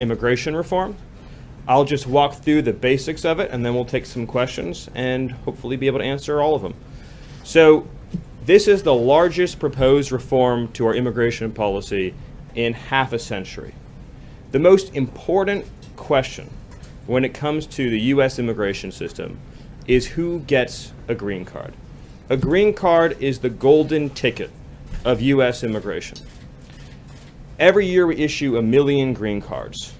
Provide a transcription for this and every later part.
immigration reform. I'll just walk through the basics of it, and then we'll take some questions and hopefully be able to answer all of them. So this is the largest proposed reform to our immigration policy in half a century. The most important question when it comes to the U.S. immigration system is who gets a green card. A green card is the golden ticket of U.S. immigration. Every year we issue 1 million green cards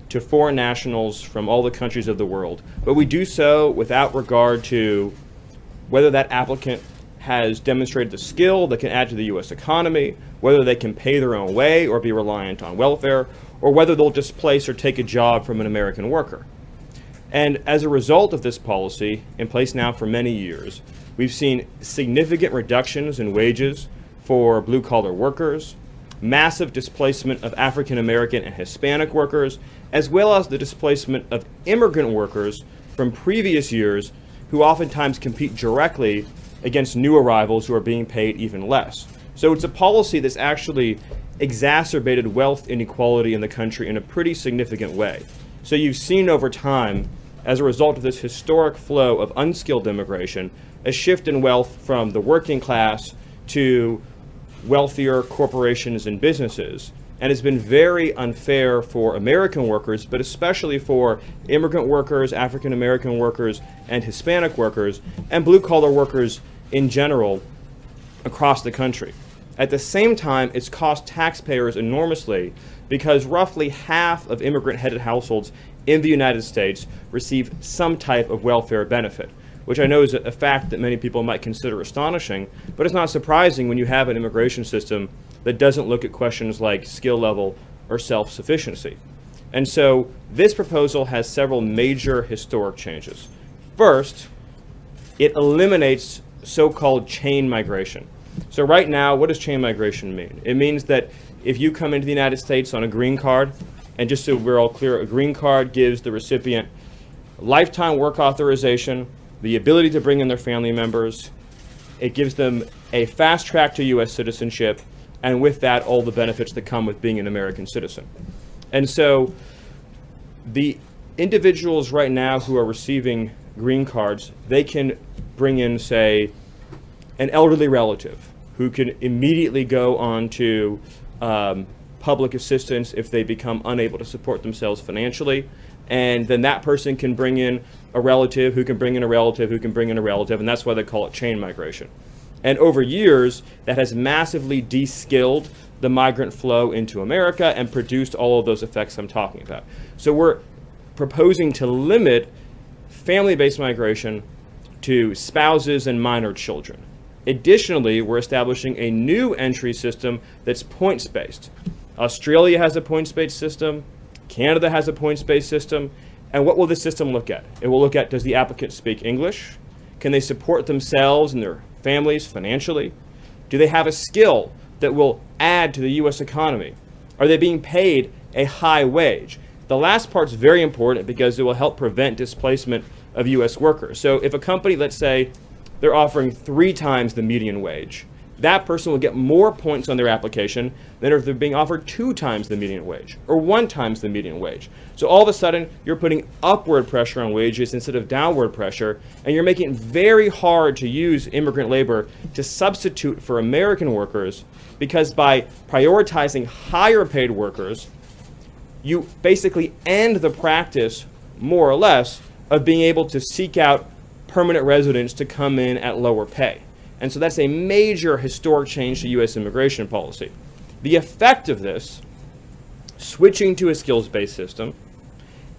to foreign nationals from all the countries of the world, but we do so without regard to whether that applicant has demonstrated the skill that can add to the U.S. economy, whether they can pay their own way or be reliant on welfare, or whether they'll displace or take a job from an American worker. And as a result of this policy, in place now for many years, we've seen significant reductions in wages for blue-collar workers, massive displacement of African American and Hispanic workers, as well as the displacement of immigrant workers from previous years who oftentimes compete directly against new arrivals who are being paid even less. So it's a policy that's actually exacerbated wealth inequality in the country in a pretty significant way. So you've seen over time, as a result of this historic flow of unskilled immigration, a shift in wealth from the working class to wealthier corporations and businesses. And it's been very unfair for American workers, but especially for immigrant workers, African American workers, and Hispanic workers, and blue-collar workers in general across the country. At the same time, it's cost taxpayers enormously because roughly half of immigrant-headed households in the United States receive some type of welfare benefit, which I know is a fact that many people might consider astonishing, but it's not surprising when you have an immigration system that doesn't look at questions like skill level or self-sufficiency. And so this proposal has several major historic changes. First, it eliminates so-called chain migration. So right now, what does chain migration mean? It means that if you come into the United States on a green card, and just so we're all clear, a green card gives the recipient lifetime work authorization, the ability to bring in their family members. It gives them a fast track to U.S. citizenship, and with that, all the benefits that come with being an American citizen. And so the individuals right now who are receiving green cards, they can bring in, say, an elderly relative who can immediately go on to public assistance if they become unable to support themselves financially. And then that person can bring in a relative who can bring in a relative who can bring in a relative, and that's why they call it chain migration. And over years, that has massively de-skilled the migrant flow into America and produced all of those effects I'm talking about. So we're proposing to limit family-based migration to spouses and minor children. Additionally, we're establishing a new entry system that's points-based. Australia has a points-based system. Canada has a points-based system. And what will this system look at? It will look at, does the applicant speak English? Can they support themselves and their families financially? Do they have a skill that will add to the U.S. economy? Are they being paid a high wage? The last part's very important because it will help prevent displacement of U.S. workers. So if a company, let's say, they're offering 3 times the median wage, that person will get more points on their application than if they're being offered 2 times the median wage or 1 times the median wage. So all of a sudden, you're putting upward pressure on wages instead of downward pressure, and you're making it very hard to use immigrant labor to substitute for American workers, because by prioritizing higher paid workers, you basically end the practice, more or less, of being able to seek out permanent residents to come in at lower pay. And so that's a major historic change to U.S. immigration policy. The effect of this, switching to a skills-based system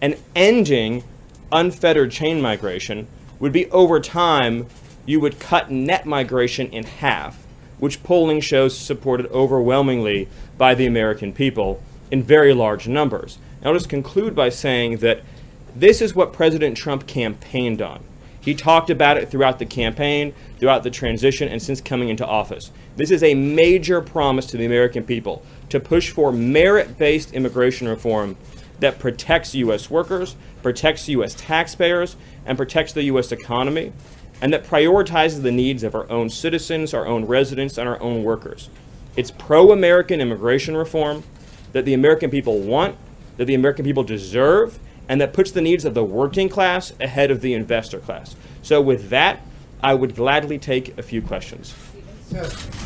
and ending unfettered chain migration, would be over time, you would cut net migration in half, which polling shows supported overwhelmingly by the American people in very large numbers. And I'll just conclude by saying that this is what President Trump campaigned on. He talked about it throughout the campaign, throughout the transition, and since coming into office. This is a major promise to the American people to push for merit-based immigration reform that protects U.S. workers, protects U.S. taxpayers, and protects the U.S. economy, and that prioritizes the needs of our own citizens, our own residents, and our own workers. It's pro-American immigration reform that the American people want, that the American people deserve and that puts the needs of the working class ahead of the investor class. So with that, I would gladly take a few questions.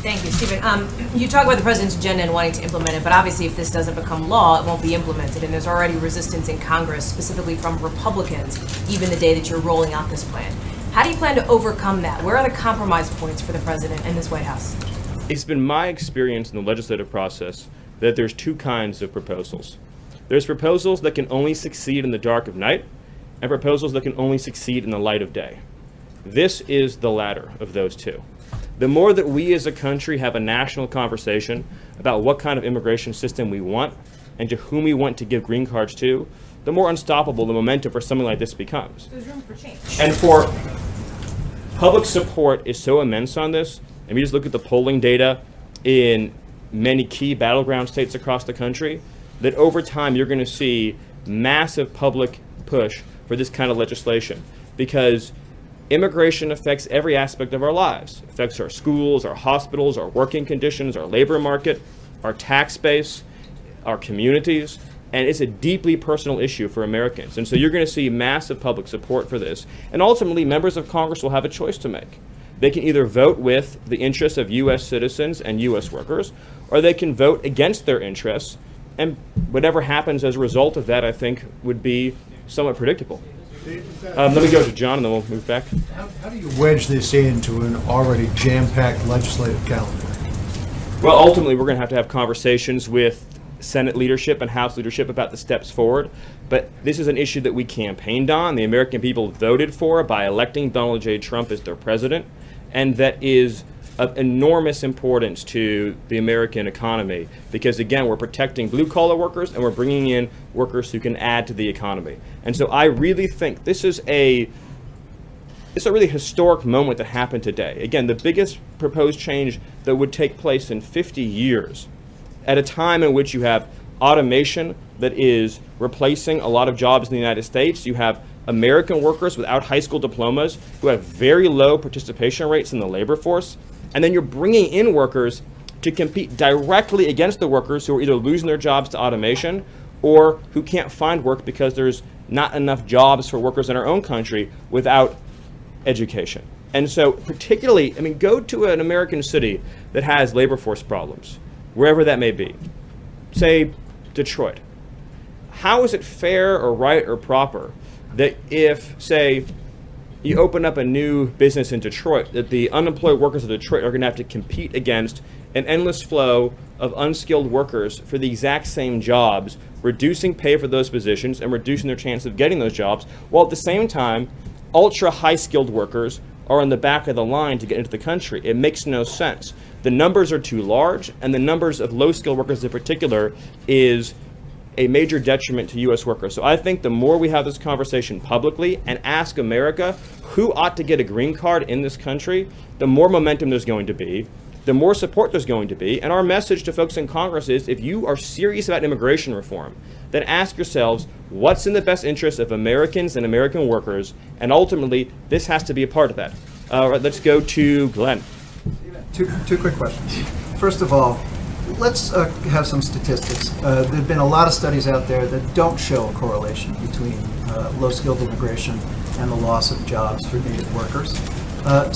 Thank you, Stephen. You talk about the president's agenda and wanting to implement it, but obviously if this doesn't become law, it won't be implemented, and there's already resistance in Congress, specifically from Republicans, even the day that you're rolling out this plan. How do you plan to overcome that? Where are the compromise points for the president and this White House? It's been my experience in the legislative process that there's two kinds of proposals. There's proposals that can only succeed in the dark of night, and proposals that can only succeed in the light of day. This is the latter of those two. The more that we as a country have a national conversation about what kind of immigration system we want and to whom we want to give green cards to, the more unstoppable the momentum for something like this becomes. There's room for change. And for public support is so immense on this, and we just look at the polling data in many key battleground states across the country, that over time you're going to see massive public push for this kind of legislation, because immigration affects every aspect of our lives. It affects our schools, our hospitals, our working conditions, our labor market, our tax base, our communities, and it's a deeply personal issue for Americans. And so you're going to see massive public support for this. And ultimately, members of Congress will have a choice to make. They can either vote with the interests of U.S. citizens and U.S. workers, or they can vote against their interests, and whatever happens as a result of that, I think, would be somewhat predictable. Let me go to John, and then we'll move back. How do you wedge this into an already jam-packed legislative calendar? Well, ultimately, we're going to have conversations with Senate leadership and House leadership about the steps forward. But this is an issue that we campaigned on, the American people voted for by electing Donald J. Trump as their president, and that is of enormous importance to the American economy, because again, we're protecting blue collar workers and we're bringing in workers who can add to the economy. And so I really think this is a really historic moment that happened today. Again, the biggest proposed change that would take place in 50 years, at a time in which you have automation that is replacing a lot of jobs in the United States. You have American workers without high school diplomas who have very low participation rates in the labor force. And then you're bringing in workers to compete directly against the workers who are either losing their jobs to automation or who can't find work because there's not enough jobs for workers in our own country without education. And so particularly, go to an American city that has labor force problems, wherever that may be, say Detroit. How is it fair or right or proper that if, say, you open up a new business in Detroit, that the unemployed workers of Detroit are going to have to compete against an endless flow of unskilled workers for the exact same jobs, reducing pay for those positions and reducing their chance of getting those jobs, while at the same time, ultra high skilled workers are on the back of the line to get into the country. It makes no sense. The numbers are too large, and the numbers of low skilled workers in particular is a major detriment to U.S. workers. So I think the more we have this conversation publicly and ask America who ought to get a green card in this country, the more momentum there's going to be, the more support there's going to be. And our message to folks in Congress is, if you are serious about immigration reform, then ask yourselves what's in the best interest of Americans and American workers, and ultimately this has to be a part of that. All right, let's go to Glenn. Two quick questions. First of all, let's have some statistics. There have been a lot of studies out there that don't show a correlation between low-skilled immigration and the loss of jobs for native workers.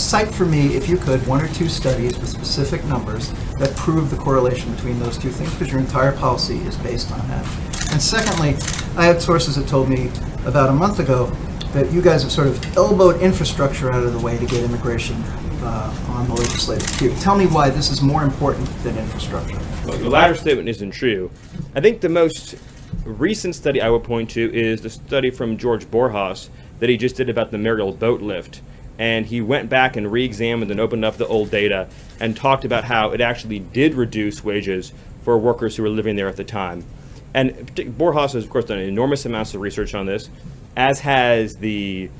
Cite for me, if you could, one or two studies with specific numbers that prove the correlation between those two things, because your entire policy is based on that. And secondly, I had sources that told me about a month ago that you guys have sort of elbowed infrastructure out of the way to get immigration on the legislative queue. Tell me why this is more important than infrastructure. Well, the latter statement isn't true. I think the most recent study I would point to is the study from George Borjas that he just did about the Mariel boat lift. And he went back and re-examined and opened up the old data and talked about how it actually did reduce wages for workers who were living there at the time. And Borjas has, of course, done enormous amounts of research on this, as has the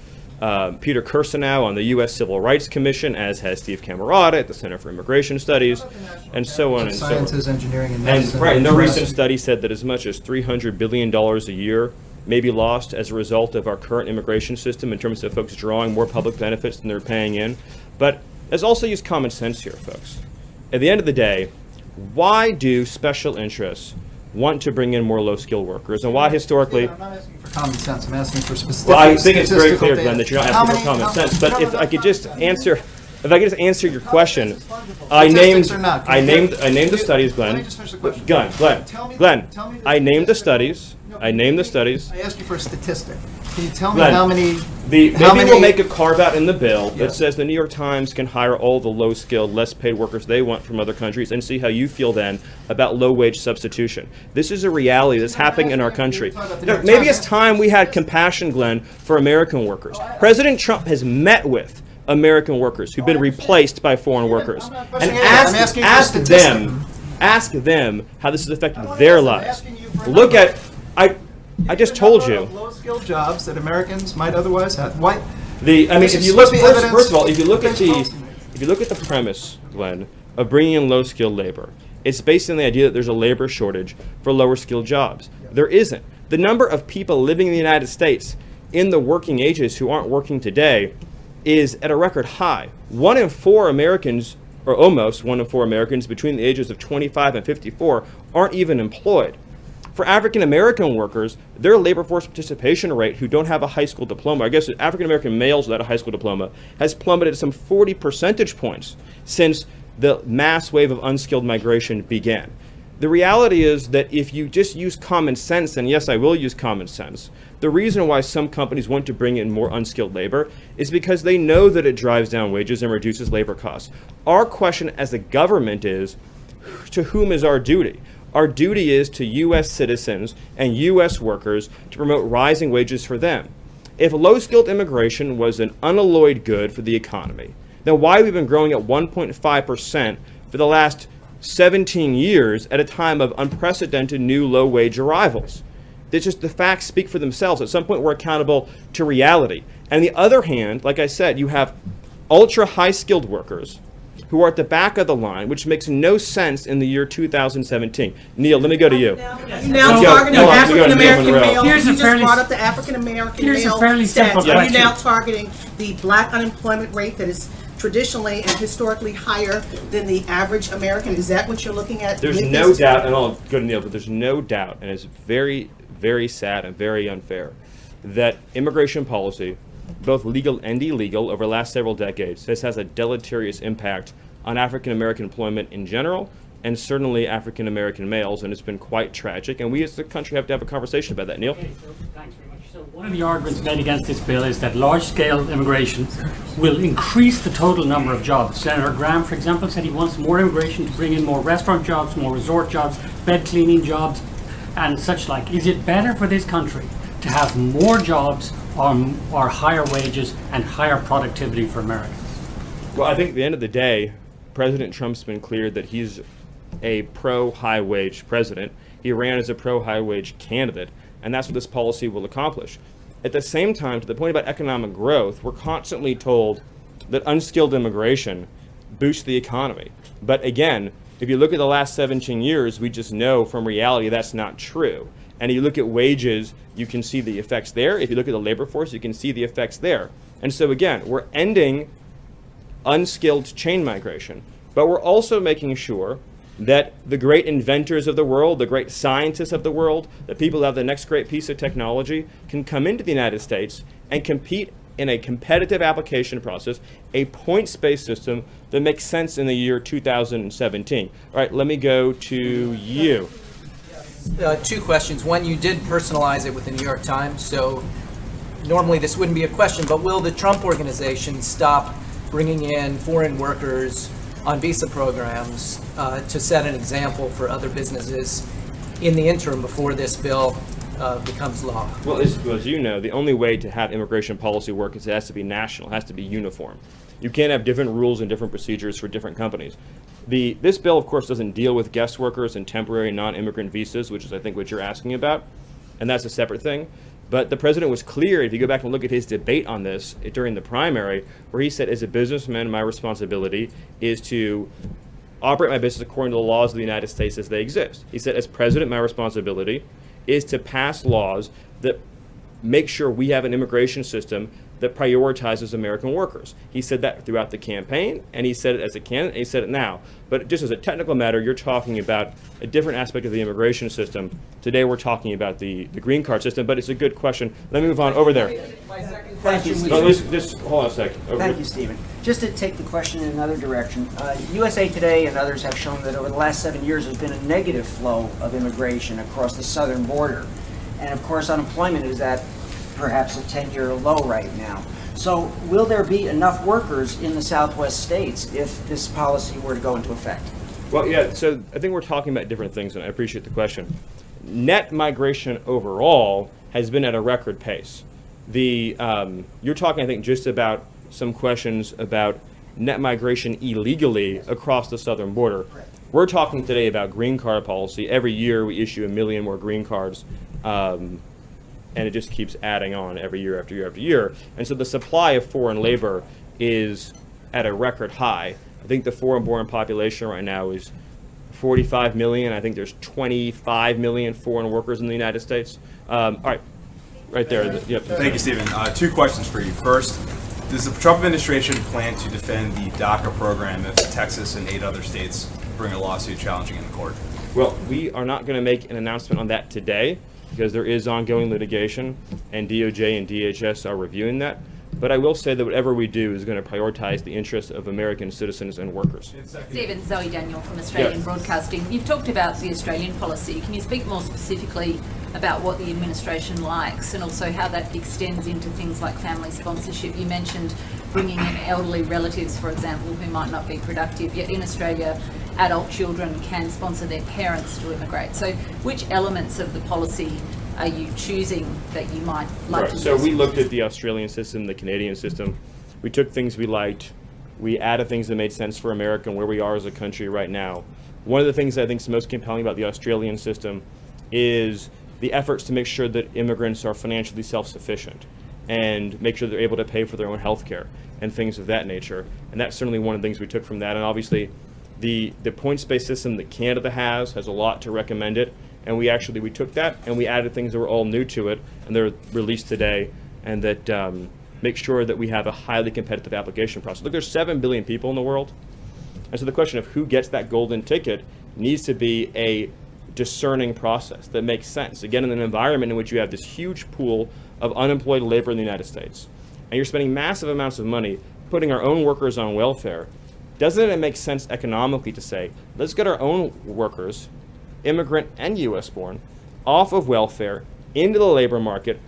Peter Kirsanow on the U.S. Civil Rights Commission, as has Steve Camarada at the Center for Immigration Studies, and so on and so on. Sciences, engineering, and medicine. And no recent study said that as much as $300 billion a year may be lost as a result of our current immigration system in terms of folks drawing more public benefits than they're paying in. But let's also use common sense here, folks. At the end of the day, why do special interests want to bring in more low-skilled workers, and why historically. I'm not asking for common sense, I'm asking for specific. Well, I think it's very clear, statistical Glenn, data. that you're not How asking many- for common how- sense. But no, if no, I could no, just no. answer, if I could just answer your question, I Statistics named, or not, I can you- named, I named the can you- studies, let me Glenn. just finish the question. Glenn, Tell me- Glenn, tell me I named the statistical- studies. No, I named the studies. I asked you for a statistic. Can you tell me Glenn, how many? Maybe how many- we'll make a carve out in the bill that Yes. says the New York Times can hire all the low-skilled, less-paid workers they want from other countries, and see how you feel then about low-wage substitution. This is a reality that's happening in our country. You're talking about the No, New York maybe Times. it's time we had compassion, Glenn, for American workers. President Trump has met with American workers who've been replaced by foreign workers, I'm not and questioning anything. I'm asking for a statistic. ask them how this has affected their I'm lives. asking you for a Look number. at, I just told you. Low-skilled jobs that Americans might otherwise have. Why? I mean, This if is you look, supposed to be evidence first of all, if you look at against the premise, Glenn, of bringing in low-skilled labor, it's based on the idea that there's a labor shortage for lower-skilled jobs. There isn't. The number of people living in the United States in the working ages who aren't working today is at a record high. 1 in 4 Americans, or almost 1 in 4 Americans between the ages of 25 and 54, aren't even employed. For African American workers, their labor force participation rate, who don't have a high school diploma, I guess African American males without a high school diploma, has plummeted some 40 percentage points since the mass wave of unskilled migration began. The reality is that if you just use common sense, and yes, I will use common sense, the reason why some companies want to bring in more unskilled labor is because they know that it drives down wages and reduces labor costs. Our question as a government is, to whom is our duty? Our duty is to U.S. citizens and U.S. workers to promote rising wages for them. If low-skilled immigration was an unalloyed good for the economy, then why have we been growing at 1.5% for the last 17 years at a time of unprecedented new low-wage arrivals? It's just the facts speak for themselves. At some point, we're accountable to reality. And on the other hand, like I said, you have ultra-high-skilled workers who are at the back of the line, which makes no sense in the year 2017. Neil, let me go to you. You're now Let's go. targeting Hold on, let me go to African Neil American Monroe. male. Here's a You just fairly- brought up the African American Here's a male fairly simple stats. Are you question. now targeting the black unemployment rate that is traditionally and historically higher than the average American? Is that what you're looking at? There's with no this? doubt, and I'll go to Neil, but there's no doubt, and it's very, very sad and very unfair, that immigration policy, both legal and illegal, over the last several decades, has a deleterious impact on African American employment in general, and certainly African American males, and it's been quite tragic. And we as a country have to have a conversation about that. Neil? Okay, so thanks very much. So one of the arguments made against this bill is that large-scale immigration will increase the total number of jobs. Senator Graham, for example, said he wants more immigration to bring in more restaurant jobs, more resort jobs, bed cleaning jobs, and such like. Is it better for this country to have more jobs or higher wages and higher productivity for Americans? Well, I think at the end of the day, President Trump's been clear that he's a pro-high wage president. He ran as a pro-high wage candidate, and that's what this policy will accomplish. At the same time, to the point about economic growth, we're constantly told that unskilled immigration boosts the economy. But again, if you look at the last 17 years, we just know from reality that's not true. And if you look at wages, you can see the effects there. If you look at the labor force, you can see the effects there. And so again, we're ending unskilled chain migration, but we're also making sure that the great inventors of the world, the great scientists of the world, the people who have the next great piece of technology can come into the United States and compete in a competitive application process, a points-based system that makes sense in the year 2017. All right, let me go to you. Two questions. One, you did personalize it with the New York Times, so normally this wouldn't be a question, but will the Trump organization stop bringing in foreign workers on visa programs to set an example for other businesses in the interim before this bill becomes law? Well, as you know, the only way to have immigration policy work is it has to be national, it has to be uniform. You can't have different rules and different procedures for different companies. This bill, of course, doesn't deal with guest workers and temporary non-immigrant visas, which is, I think, what you're asking about, and that's a separate thing. But the president was clear, if you go back and look at his debate on this during the primary, where he said, as a businessman, my responsibility is to operate my business according to the laws of the United States as they exist. He said, as president, my responsibility is to pass laws that make sure we have an immigration system that prioritizes American workers. He said that throughout the campaign, and he said it as a candidate, and he said it now. But just as a technical matter, you're talking about a different aspect of the immigration system. Today we're talking about the green card system, but it's a good question. Let me move on over there. Thank you, No, Stephen. just hold on a second. Over Thank here. you, Stephen. Just to take the question in another direction, USA Today and others have shown that over the last 7 years there's been a negative flow of immigration across the southern border. And of course, unemployment is at perhaps a 10-year low right now. So will there be enough workers in the southwest states if this policy were to go into effect? Well, yeah, so I think we're talking about different things, and I appreciate the question. Net migration overall has been at a record pace. You're talking, I think, just about some questions about net migration illegally across the southern border. We're talking today about green card policy. Every year we issue 1 million more green cards, and it just keeps adding on every year after year after year. And so the supply of foreign labor is at a record high. I think the foreign-born population right now is 45 million. I think there's 25 million foreign workers in the United States. All right, right there. Yep. Thank you, Stephen. 2 questions for you. First, does the Trump administration plan to defend the DACA program if Texas and 8 other states bring a lawsuit challenging it in court? Well, we are not going to make an announcement on that today because there is ongoing litigation, and DOJ and DHS are reviewing that. But I will say that whatever we do is going to prioritize the interests of American citizens and workers. Stephen, Zoe Daniel from Australian Yeah. Broadcasting. You've talked about the Australian policy. Can you speak more specifically about what the administration likes and also how that extends into things like family sponsorship? You mentioned bringing in elderly relatives, for example, who might not be productive. Yet in Australia, adult children can sponsor their parents to immigrate. So which elements of the policy are you choosing that you might like to So use? we looked at the Australian system, the Canadian system. We took things we liked. We added things that made sense for America and where we are as a country right now. One of the things I think is most compelling about the Australian system is the efforts to make sure that immigrants are financially self-sufficient and make sure they're able to pay for their own health care and things of that nature. And that's certainly one of the things we took from that. And obviously, the points-based system that Canada has a lot to recommend it. And we took that and we added things that were all new to it, and they're released today, and that make sure that we have a highly competitive application process. Look, there's 7 billion people in the world, and so the question of who gets that golden ticket needs to be a discerning process that makes sense. Again, in an environment in which you have this huge pool of unemployed labor in the United States, and you're spending massive amounts of money putting our own workers on welfare, doesn't it make sense economically to say, let's get our own workers, immigrant and U.S. born, off of welfare, into the labor market,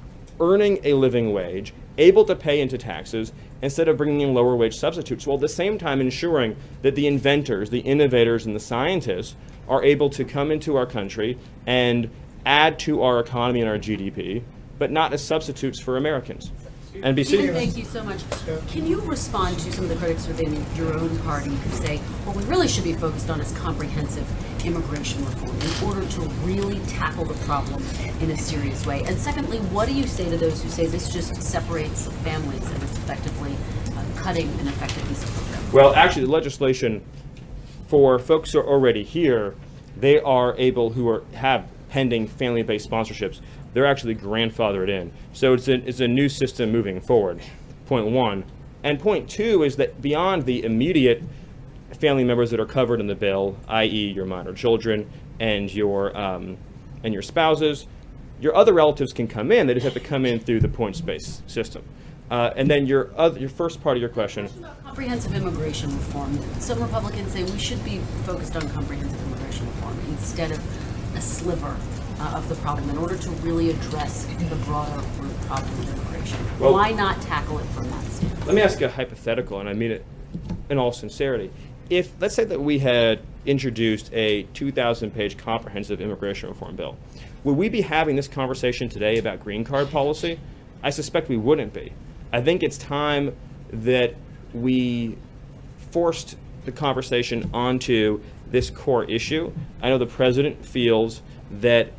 earning a living wage, able to pay into taxes, instead of bringing in lower wage substitutes, while at the same time ensuring that the inventors, the innovators, and the scientists are able to come into our country and add to our economy and our GDP, but not as substitutes for Americans. NBC. Stephen, thank you so much. Can you respond to some of the critics within your own party who say what we really should be focused on is comprehensive immigration reform in order to really tackle the problem in a serious way? And secondly, what do you say to those who say this just separates families and it's effectively cutting an effective visa program? Well, actually, the legislation for folks who are already here, they are able, have pending family-based sponsorships, they're actually grandfathered in. So it's a new system moving forward, point one. And point two is that beyond the immediate family members that are covered in the bill, i.e. your minor children and your spouses, your other relatives can come in. They just have to come in through the points-based system. And then your first part of your question. Comprehensive immigration reform. Some Republicans say we should be focused on comprehensive immigration reform instead of a sliver of the problem in order to really address the broader root problem of immigration. Well, why not tackle it from that standpoint? Let me ask you a hypothetical, and I mean it in all sincerity. If, let's say that we had introduced a 2,000-page comprehensive immigration reform bill, would we be having this conversation today about green card policy? I suspect we wouldn't be. I think it's time that we forced the conversation onto this core issue. I know the president feels that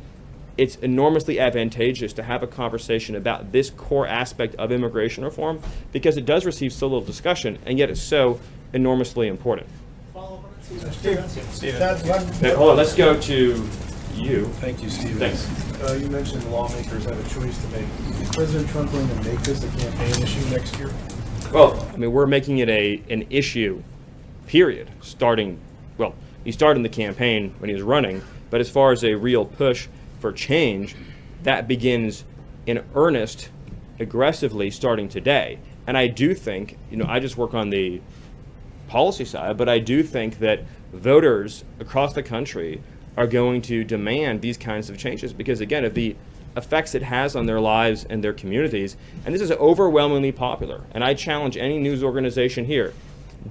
it's enormously advantageous to have a conversation about this core aspect of immigration reform because it does receive so little discussion, and yet it's so enormously important. Okay, hold on, let's go to you. Thank you, Stephen. Thanks. You mentioned lawmakers have a choice to make. Is President Trump going to make this a campaign issue next year? Well, I mean, we're making it an issue, period, he started the campaign when he was running, but as far as a real push for change, that begins in earnest, aggressively starting today. And I do think, I just work on the policy side, but I do think that voters across the country are going to demand these kinds of changes because, again, of the effects it has on their lives and their communities. And this is overwhelmingly popular. And I challenge any news organization here,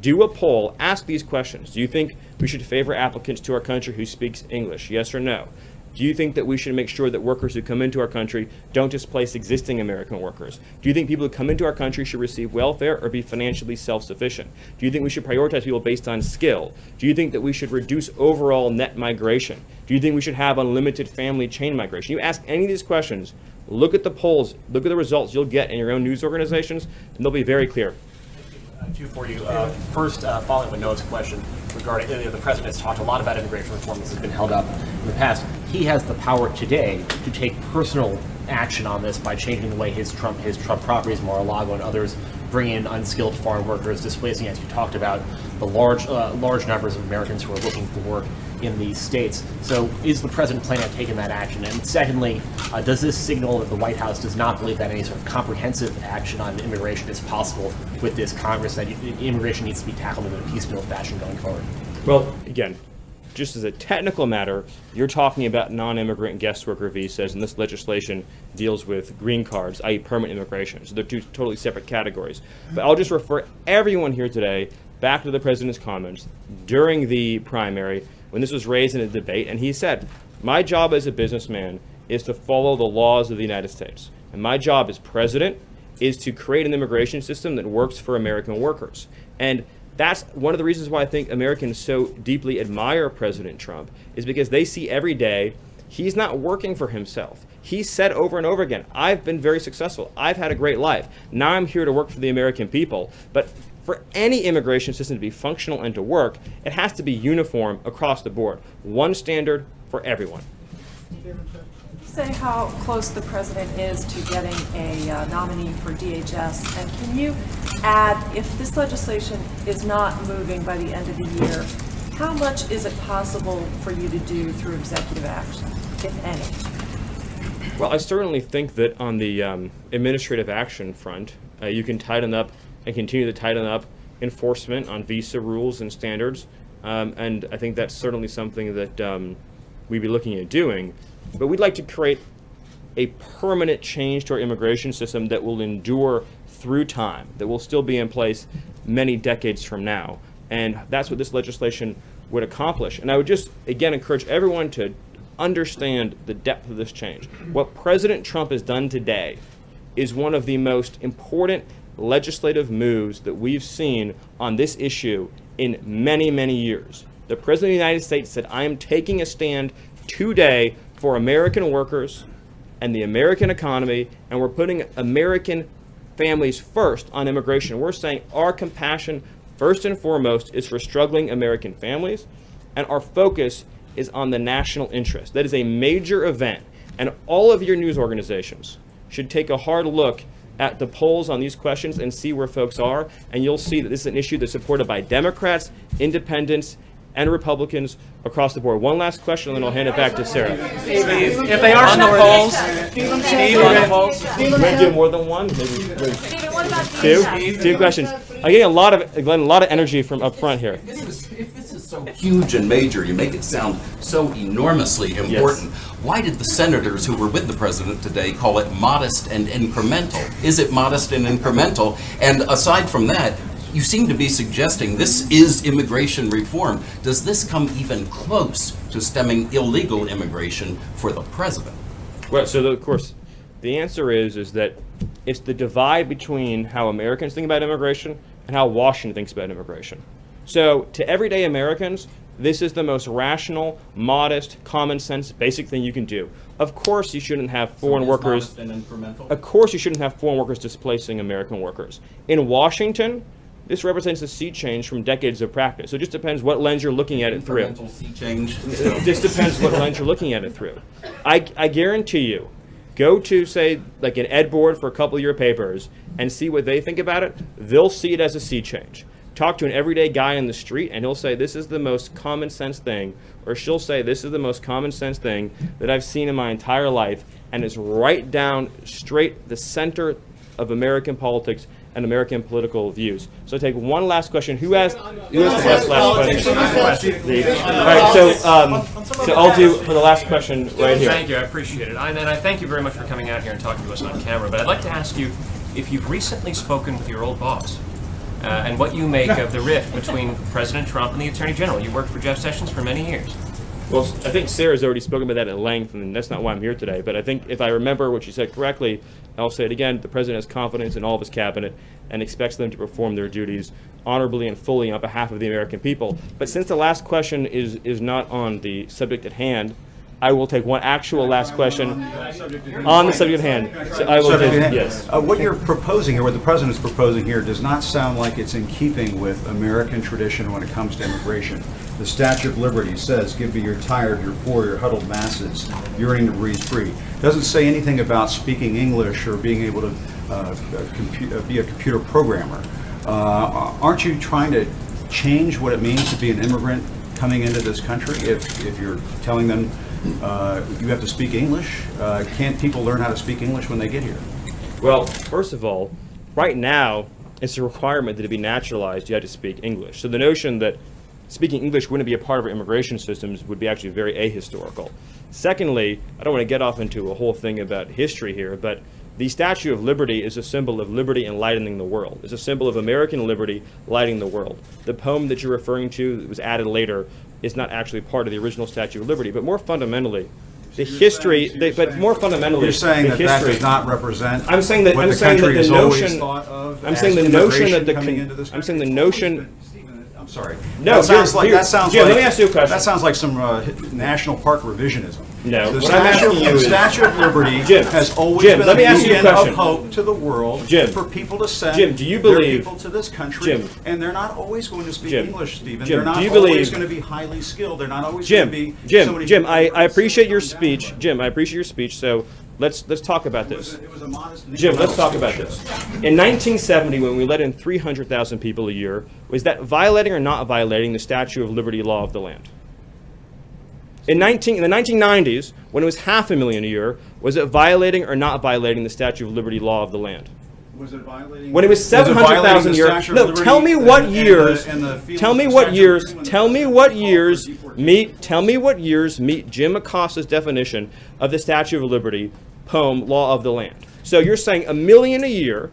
do a poll, ask these questions. Do you think we should favor applicants to our country who speaks English? Yes or no? Do you think that we should make sure that workers who come into our country don't displace existing American workers? Do you think people who come into our country should receive welfare or be financially self-sufficient? Do you think we should prioritize people based on skill? Do you think that we should reduce overall net migration? Do you think we should have unlimited family chain migration? You ask any of these questions, look at the polls, look at the results you'll get in your own news organizations, and they'll be very clear. Two for you. First, following with Noah's question regarding the president has talked a lot about immigration reform. This has been held up in the past. He has the power today to take personal action on this by changing the way his Trump properties, Mar-a-Lago and others, bring in unskilled foreign workers, displacing, as you talked about, the large numbers of Americans who are looking for work in these states. So is the president planning on taking that action? And secondly, does this signal that the White House does not believe that any sort of comprehensive action on immigration is possible with this Congress, that immigration needs to be tackled in a piecemeal fashion going forward? Well, again, just as a technical matter, you're talking about non-immigrant guest worker visas, and this legislation deals with green cards, i.e. permanent immigration. So they're two totally separate categories. But I'll just refer everyone here today back to the president's comments during the primary when this was raised in a debate, and he said, my job as a businessman is to follow the laws of the United States. And my job as president is to create an immigration system that works for American workers. And that's one of the reasons why I think Americans so deeply admire President Trump, is because they see every day he's not working for himself. He said over and over again, I've been very successful. I've had a great life. Now I'm here to work for the American people. But for any immigration system to be functional and to work, it has to be uniform across the board. One standard for everyone. Say how close the president is to getting a nominee for DHS, and can you add, if this legislation is not moving by the end of the year, how much is it possible for you to do through executive action, if any? Well, I certainly think that on the administrative action front, you can tighten up and continue to tighten up enforcement on visa rules and standards, and I think that's certainly something that we'd be looking at doing. But we'd like to create a permanent change to our immigration system that will endure through time, that will still be in place many decades from now. And that's what this legislation would accomplish. And I would just, again, encourage everyone to understand the depth of this change. What President Trump has done today is one of the most important legislative moves that we've seen on this issue in many, many years. The President of the United States said, I am taking a stand today for American workers and the American economy, and we're putting American families first on immigration. We're saying our compassion, first and foremost, is for struggling American families, and our focus is on the national interest. That is a major event, and all of your news organizations should take a hard look at the polls on these questions and see where folks are, and you'll see that this is an issue that's supported by Democrats, independents, and Republicans across the board. One last question, and then I'll hand it back to Sarah. If they are on the polls, Steve, on the polls. Maybe do more than one. Maybe Stephen, what about two questions. I'm getting a lot of energy from up front here. If this is so huge and major, you make it sound so enormously important. Yes. Why did the senators who were with the president today call it modest and incremental? Is it modest and incremental? And aside from that, you seem to be suggesting this is immigration reform. Does this come even close to stemming illegal immigration for the president? Well, so of course, the answer is that it's the divide between how Americans think about immigration and how Washington thinks about immigration. So to everyday Americans, this is the most rational, modest, common sense, basic thing you can do. Of course you shouldn't have foreign workers. Modest and incremental? Of course you shouldn't have foreign workers displacing American workers. In Washington, this represents a sea change from decades of practice. So it just depends what lens you're looking at it through. Incremental sea change. It just depends what lens you're looking at it through. I guarantee you, go to, say, like an ed board for a couple of your papers and see what they think about it. They'll see it as a sea change. Talk to an everyday guy in the street and he'll say, this is the most common sense thing, or she'll say, this is the most common sense thing that I've seen in my entire life, and it's right down straight the center of American politics and American political views. So take one last question. Who has the last question? All right, so I'll do for the last question right here. Thank you, I appreciate it. And I thank you very much for coming out here and talking to us on camera. But I'd like to ask you if you've recently spoken with your old boss and what you make of the rift between President Trump and the Attorney General. You worked for Jeff Sessions for many years. Well, I think Sarah's already spoken about that at length, and that's not why I'm here today. But I think if I remember what she said correctly, I'll say it again, the President has confidence in all of his cabinet and expects them to perform their duties honorably and fully on behalf of the American people. But since the last question is not on the subject at hand, I will take one actual last question on the subject at hand. So I will yes. What you're proposing here, what the president is proposing here, does not sound like it's in keeping with American tradition when it comes to immigration. The Statue of Liberty says, "Give me your tired, your poor, your huddled masses, yearning to breathe free." Doesn't say anything about speaking English or being able to be a computer programmer. Aren't you trying to change what it means to be an immigrant coming into this country? If you're telling them you have to speak English, can't people learn how to speak English when they get here? Well, first of all, right now, it's a requirement that to be naturalized, you have to speak English. So the notion that speaking English wouldn't be a part of our immigration systems would be actually very ahistorical. Secondly, I don't want to get off into a whole thing about history here, but the Statue of Liberty is a symbol of liberty enlightening the world. It's a symbol of American liberty lighting the world. The poem that you're referring to that was added later is not actually part of the original Statue of Liberty, but more fundamentally, the history, but more fundamentally, You're saying the that that history, does not represent I'm saying that what I'm the saying that country the has always notion thought of I'm as saying the notion that immigration the coming into this I'm saying the notion I'm sorry. No, that sounds like Jim, let me ask you a question. That sounds like some national park revisionism. No, the what I'm asking you is Statue of Liberty Jim, has always Jim, been let me a ask you a beacon of question. hope to the world Jim, for people to send Jim, do you their believe people to this country, Jim, and they're not always going to speak Jim, English, Stephen. Jim, they're not do you always believe going to be highly skilled. They're not always Jim, going to be Jim, somebody Jim, I appreciate your speech. Jim, I appreciate your speech. So let's talk about this. It was a modest Jim, let's talk about this. In 1970, when we let in 300,000 people a year, was that violating or not violating the Statue of Liberty law of the land? In the 1990s, when it was 500,000 a year, was it violating or not violating the Statue of Liberty law of the land? Was it violating? When it was 700,000 a year. No, tell me what years. Tell me what years. Tell me what years meet. Tell me what years meet Jim Acosta's definition of the Statue of Liberty poem law of the land. So you're saying 1 million a year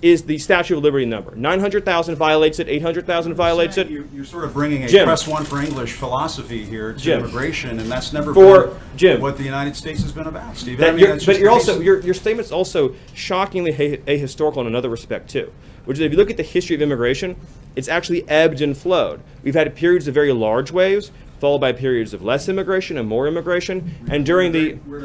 is the Statue of Liberty number. 900,000 violates it. 800,000 violates it. You're sort of bringing a Jim. press one for English philosophy here to Jim. immigration, and that's never For been Jim. what the United States has been about, Steve. That I mean, you're, that's but just you're the also case. your statement's also shockingly ahistorical in another respect too, which is if you look at the history of immigration, it's actually ebbed and flowed. We've had periods of very large waves, followed by periods of less immigration and more immigration, and during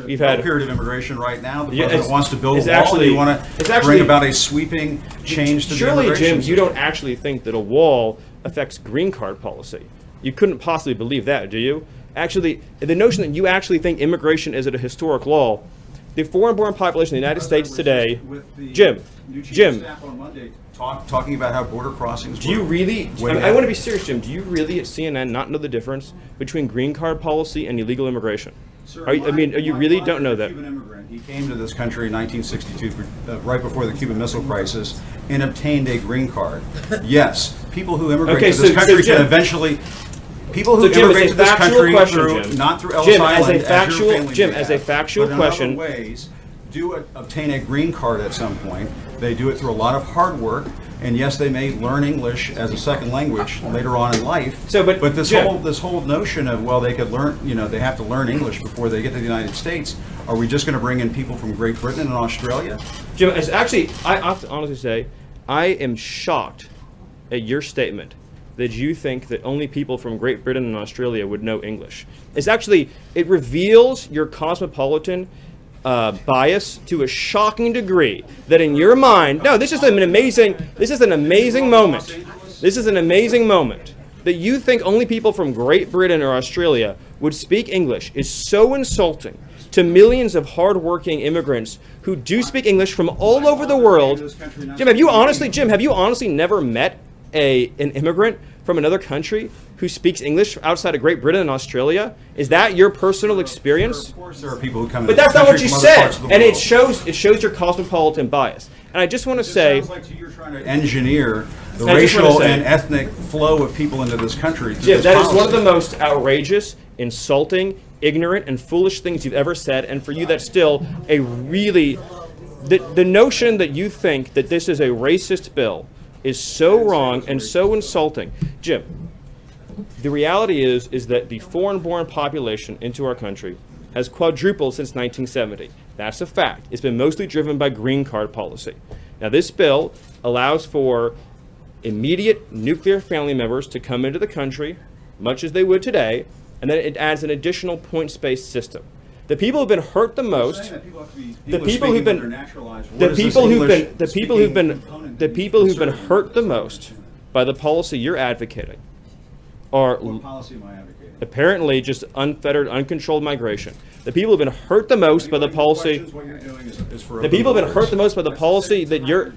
we've had a period of immigration right now. The Yeah, president it's- wants to build a it's wall, actually- and you want it's to actually- bring about a sweeping change to the Surely, immigration Jim, you don't actually think that a wall affects green card policy. You couldn't possibly believe that, do you? Actually, the notion that you actually think immigration is at a historic law, the foreign-born population in the United States today, Jim, staff on Monday talking about how border crossings. do you were really, way I ahead. want to be serious, Jim, do you really at CNN not know the difference between green card policy and illegal immigration? Sir, Are you my really father don't know is a that? Cuban immigrant. He came to this country in 1962, right before the Cuban Missile Crisis, and obtained a green card. Yes, people who immigrate Okay, to this so country Jim- can eventually. People who So, Jim, immigrate as to a this factual country question, through, Jim. not through Ellis Jim, as a Island, as factual- your family Jim, may as a have, factual but in question- other ways, do obtain a green card at some point. They do it through a lot of hard work. And yes, they may learn English as a second language later on in life. So, but this Jim- whole notion of, well, they could learn, they have to learn English before they get to the United States. Are we just going to bring in people from Great Britain and Australia? Jim, as actually, I have to honestly say, I am shocked at your statement that you think that only people from Great Britain and Australia would know English. It's actually, it reveals your cosmopolitan bias to a shocking degree that in your mind, no, this is an amazing moment. This is an amazing moment that you think only people from Great Britain or Australia would speak English is so insulting to millions of hardworking immigrants who do speak English from all over the world. Jim, have you honestly never met an immigrant from another country who speaks English outside of Great Britain and Australia? Is that your personal experience? Of course, there are people who come. But that's not what you said, and it shows your cosmopolitan bias. And I just want to say, sounds like to you you're trying to engineer the I just wanna racial say- and ethnic flow of people into this country. through Jim, this that is one of policy. the most outrageous, insulting, ignorant, and foolish things you've ever said. And for you, that's still a really the notion that you think that this is a racist bill is so wrong and so insulting. Jim, the reality is that the foreign-born population into our country has quadrupled since 1970. That's a fact. It's been mostly driven by green card policy. Now, this bill allows for immediate nuclear family members to come into the country, much as they would today, and then it adds an additional points-based system. The people who've been hurt the most, the people who've been hurt the most by the policy you're advocating are What policy am I advocating? apparently just unfettered, uncontrolled migration. The people who've been hurt the most by the policy. What you're doing is for The people who've been hurt the most by the policy that you're.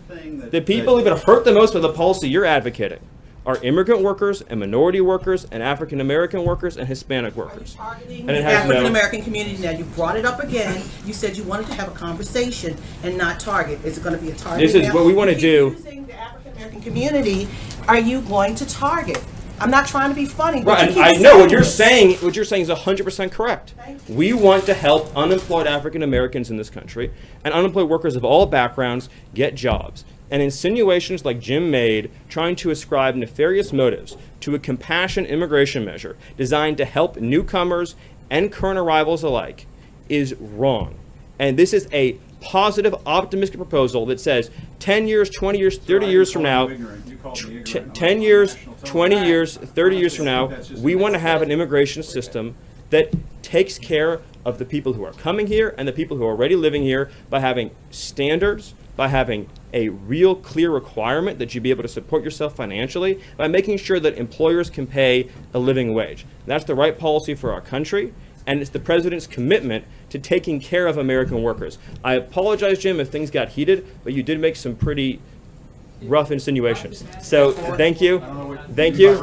The people who've been hurt the most by the policy you're advocating are immigrant workers and minority workers and African American workers and Hispanic workers. And The it has African no. American community, now you brought it up again, you said you wanted to have a conversation and not target. Is it gonna be a target This is now? what we want to You keep do. using the African American community, are you going to target? I'm not trying to be funny, but Right, you and keep I know what you're this. saying. What you're saying is 100% correct. We want to help unemployed African Americans in this country and unemployed workers of all backgrounds get jobs. And insinuations like Jim made, trying to ascribe nefarious motives to a compassion immigration measure designed to help newcomers and current arrivals alike, is wrong. And this is a positive, optimistic proposal that says 10 years, 20 years, 30 years from now, 10 years, 20 years, 30 years from now, we want to have an immigration system that takes care of the people who are coming here and the people who are already living here by having standards, by having a real clear requirement that you be able to support yourself financially, by making sure that employers can pay a living wage. That's the right policy for our country, and it's the president's commitment to taking care of American workers. I apologize, Jim, if things got heated, but you did make some pretty rough insinuations. So thank you, thank you,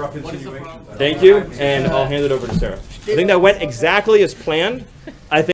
thank you, and I'll hand it over to Sarah. I think that went exactly as planned. I think